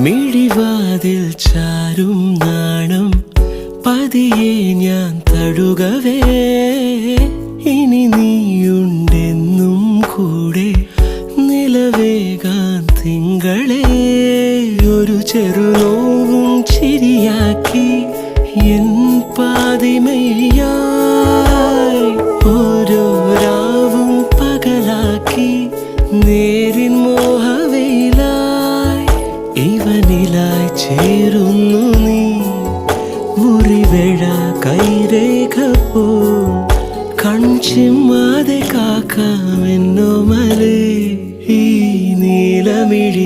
മിഴിവാതിൽ ചാരും നാണം പതിയെ ഞാൻ തഴുകവേ ഇനി നീയുണ്ടെന്നും കൂടെ നിലവേകാൻ തിങ്കളെ ഒരു ചെറുനോവും ചിരിയാക്കി എൻ പാതിമയായി ഓരോ രാവും പകലാക്കി നേരിൻ മോഹവയിലായി ഇവനിലായി ചേരുന്നു നീ മുറിവേഴ കൈരേഖ പോ കൺചിമ്മാതെ കാക്കാമെന്നോ മലേ ഈ നീലമിഴിയഴങ്ങളിൽ